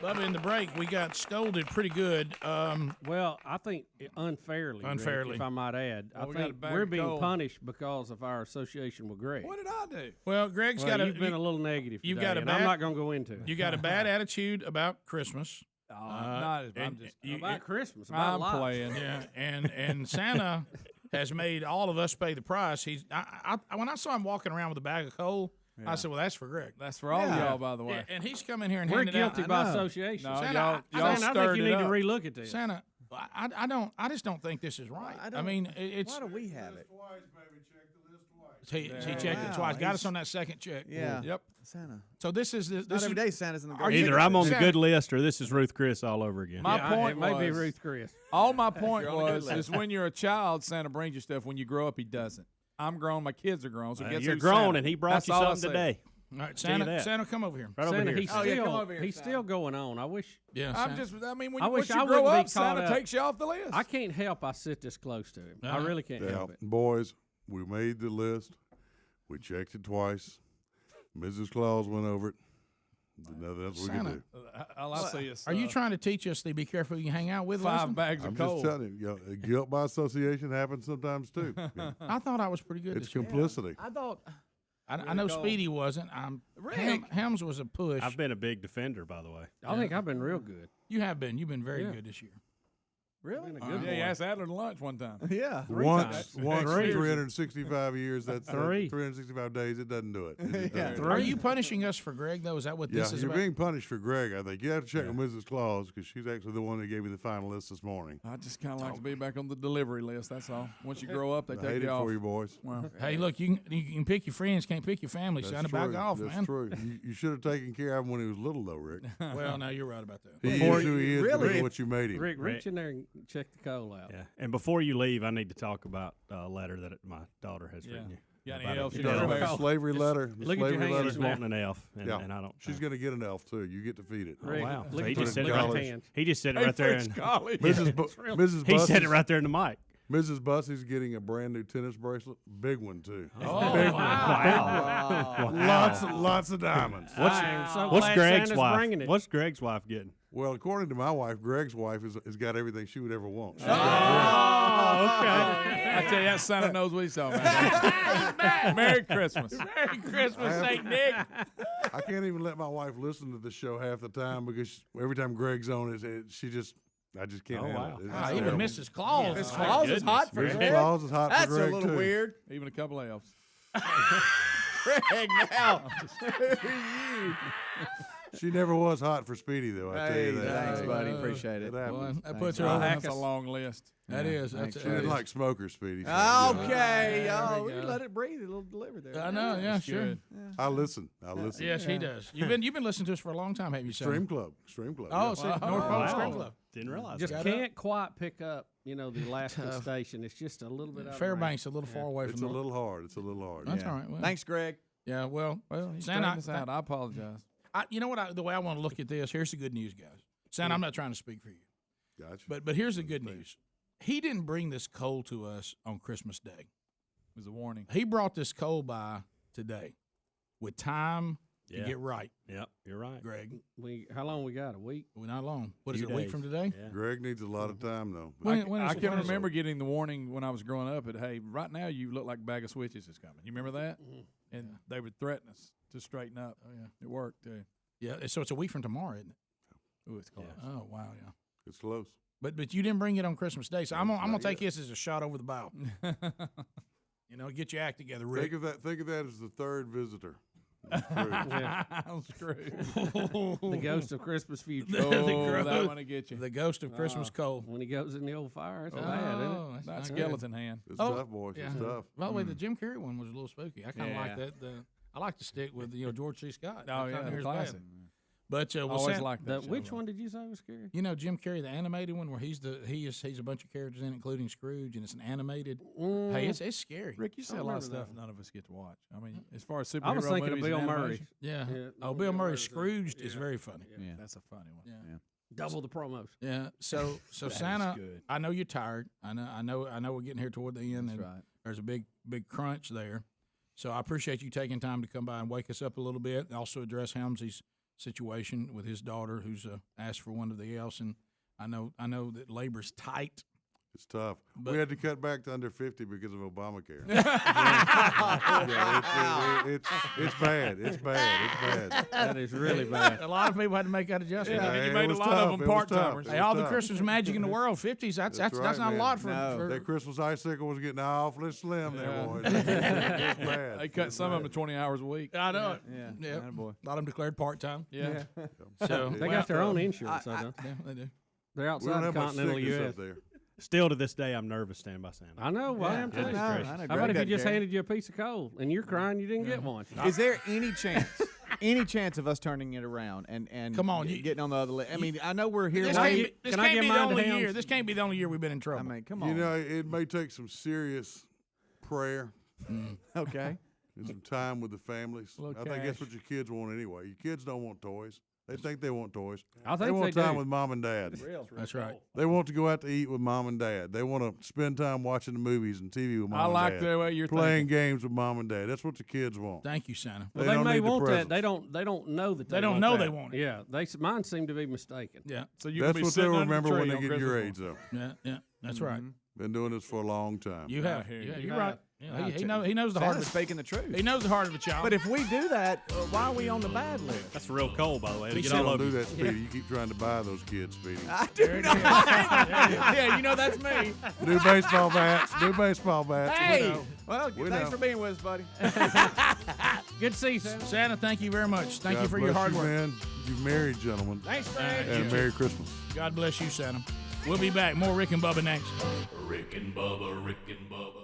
Bubba, in the break, we got scolded pretty good. Well, I think unfairly, Rick, if I might add. I think we're being punished because of our association with Greg. What did I do? Well, Greg's got you've been a little negative today, you've got and I'm not going to go into it. You got a bad attitude about Christmas. I'm just about Christmas. About life. playing. Yeah, and Santa has made all of us pay the price. When I saw him walking around with a bag of coal, I said, "Well, that's for Greg. That's for all y'all, by the way." And he's come in here and we're handed out. guilty by association. No, Santa, y'all I stirred think you it need up. to relook at this. Santa, I just don't think this is right. I mean, it's. Why do we have it? Twice, baby. Check the list twice. He checked it twice. Got us on that second check. Yeah. Yep. Santa. So this is Not every day Santa's in the Either I'm on the good list or this is Ruth Chris all over again. My point it may be was- Ruth Chris. All my point You're on the good was list. is when you're a child, Santa brings you stuff. When you grow up, he doesn't. I'm grown. My kids are grown. So guess You're who's grown, Santa? and he brought That's you all I something said. today. All right, Tell you that. Santa, come over here. Right over Santa, here. he's come still over here, he's Santa. still going on. I wish. Yeah, I'm Santa. just. I mean, when I you, wish once you I grow wouldn't be up, caught Santa up. takes you off the list. I can't help. I sit this close to him. I really can't Yeah, help it. boys, we made the list. We checked it twice. Mrs. Claus went over it. There's nothing else we can Santa, do. All I see is. Are you trying to teach us to be careful who you hang out with? 5 Leslie? bags I'm of just coal? telling you, guilt by association happens sometimes too. Yeah. I thought I was pretty good. It's this year. complicity. I thought. I know Speedy wasn't. Helms was a push. I've been a big defender, by the way. I think I've been real good. You have been. You've been very good this year. Really? Yeah, you asked Adler to lunch one time. Yeah. Once Three. 365 years, that's Three. 365 days, it doesn't do it. It just doesn't. Are you punishing us for Greg, though? Is that what Yeah, this is you're about? being punished for Greg, I think. You have to check with Mrs. Claus because she's actually the one that gave me the final list this morning. I just kind of like to be back on the delivery list. That's all. Once you grow up, they I take hate you it off. for you boys. Well, Hey, look, you can pick your friends, can't pick your family. That's Son, true. back off, That's man. true. You should have taken care of him when he was little, though, Rick. Well, no, you're right about that. He is who he is because Really? of what you made him. Rick, reach in there and check the coal out. Yeah. And before you leave, I need to talk about a letter that my daughter has written you. got any About else it. you You know, got the slavery letter. The look at your slavery hands. letter. She's wanting an elf, and, Yeah, and I don't. she's going to get an elf too. You get to feed it. Rick, Wow. look So at he your- just said it look at right your there. hands. He just said it Hey, right there. French college. Mrs. He Buss said is- it right there in the mic. Mrs. Bussey's getting a brand new tennis bracelet, big one too. Wow. Lots of diamonds. I'm so What's glad Greg's Santa's wife? bringing it. What's Greg's wife getting? Well, according to my wife, Greg's wife has got everything she would ever want. Oh, okay. I tell you, that Santa knows what he's talking about. Merry Christmas. Merry Christmas, St. Nick. I can't even let my wife listen to the show half the time because every time Greg's on, I just can't handle it. It's Even terrible. Mrs. Claus. Miss Claus is hot for Mrs. Greg. Claus is hot That's for Greg a little too. weird. Even a couple of elves. Greg, now. She never was hot for Speedy though. I tell Hey, you that. thanks, buddy. Appreciate it. It happens. That puts her Oh, over. that's a long list. That is. Thanks, That's She didn't like smokers, Speedy. so, Okay. Yeah, there Oh, we we go. let it breathe. A little deliver there. I know. Yeah, sure. Good. I listen. Yes, he does. You've been listening to us for a long time, haven't you, son? Extreme Club. Oh, yeah. see, North Pole Extreme Club. Didn't realize Just that. can't quite pick up, the Alaskan station. It's just a little bit out of Fairbanks a little far away It's from a little hard. It's a little hard. That's all right. Well, Thanks, Greg. Yeah, well, Straighten Santa, this out. I apologize. you know what? The way I want to look at this, here's the good news, guys. Santa, I'm not trying to speak for you, Gotcha. but here's the good news. He didn't bring this coal to us on Christmas Day. It was a warning. He brought this coal by today with time to Yeah. get right, Yep, you're right. Greg. How long we got? A week? We're not long. What is Few it, a week days. from today? Yeah. Greg needs a lot of time though. When I is- can when is- remember getting the warning when I was growing up that, hey, right now you look like a bag of switches is coming. You remember that? And they would threaten us to straighten up. Oh, yeah. It worked, too. Yeah, so it's a week from tomorrow, isn't it? Ooh, it's close. Oh, wow, yeah. It's close. But you didn't bring it on Christmas Day, so I'm gonna take this as a shot over the bow. Get your act together, Rick. Think of that as the third visitor. I'm screwed. The ghost of Christmas future. Oh, that one to get you. The ghost of Christmas coal. When he goes in the old fire, it's bad, isn't it? that's Not not skeleton hand. It's Oh, tough, boys. yeah. It's tough. By the way, the Jim Carrey one was a little spooky. I kind of Yeah. like that. I like to stick with George C. Scott. Oh, That's yeah, not near the as bad. classic. But Always like that. Which one did you say was scary? Jim Carrey, the animated one, where he's a bunch of characters in, it, including Scrooge, and it's an animated. Hey, it's scary. Rick, you say a lot of remember stuff none of us get to watch. I mean, as far as superhero I was thinking of movies Bill and Murray. animation, Yeah. Yeah, Oh, Bill Bill Murray, Murray's Scrooged is very funny. Yeah, that's a funny one. Yeah. Double the promos. Yeah. So Santa, good. I know you're tired. I know we're getting here toward the end. That's and right. There's a big crunch there. So I appreciate you taking time to come by and wake us up a little bit, and also address Helmsy's situation with his daughter, who's asked for one of the else, and I know that labor's tight. It's tough. But we had to cut back to under 50 because of Obamacare. It's bad. It's bad. That is really bad. A lot of people had to make that adjustment. You made a lot of them part-timers. Hey, all the Christmas magic in the world, 50s, that's not a lot for That Christmas icicle was getting awfully slim there, boys. It's bad. They cut some of them to 20 hours a week. I know it. Yeah. A Boy. lot of them declared part-time. Yeah. So They got their own insurance, yeah, they do. They're We outside don't the have much continental sickness U.S. up there. Still to this day, I'm nervous standing by Santa. I know. Well, I am too. Goodness gracious. How about if he just handed you a piece of coal and you're crying you didn't get one? Is there any chance of us turning it around and Come on, getting on the other leg? I mean, I know we're here. This Can I can't get- be can I get the mine to only Helms? year. This can't be the only year we've been in trouble. I mean, come on. You know, it may take some serious prayer Okay. and some time with the families. Little I think that's cash. what your kids want anyway. Your kids don't want toys. They think they want toys. I They think want they time do. with mom and dad. That's right. They want to go out to eat with mom and dad. They want to spend time watching the movies and TV with mom I and like dad. the way you're Playing games with mom and dad. That's what the kids want. Thank you, Santa. Well, They they don't may need the want that. presents. They don't know that They don't know want they that. want it. Yeah, mine seem to be mistaken. Yeah, So you That's can be what sitting they'll under the remember when tree they on get your Christmas age, morning. though. yeah, that's right. Been doing this for a long time. You have. hear you. Yeah, You you're have. right. Yeah, he knows the heart Santa's of it. speaking the truth. He knows the heart of a child. But if we do that, why are we on the bad list? That's real cold, by the way. It'll get You all don't over do you. that, Speedy. You keep trying to buy those kids, Speedy. I do not. Yeah, you know that's me. New baseball bats. New baseball bats. Hey. Well, We thanks know. for being with us, buddy. Good to see you, Santa. Santa, thank you very much. Thank you God for your bless hard you, work. man. You married gentlemen. Thanks, Fred. And a Merry Christmas. God bless you, Santa. We'll be back. More Rick and Bubba next. Rick and Bubba, Rick and Bubba.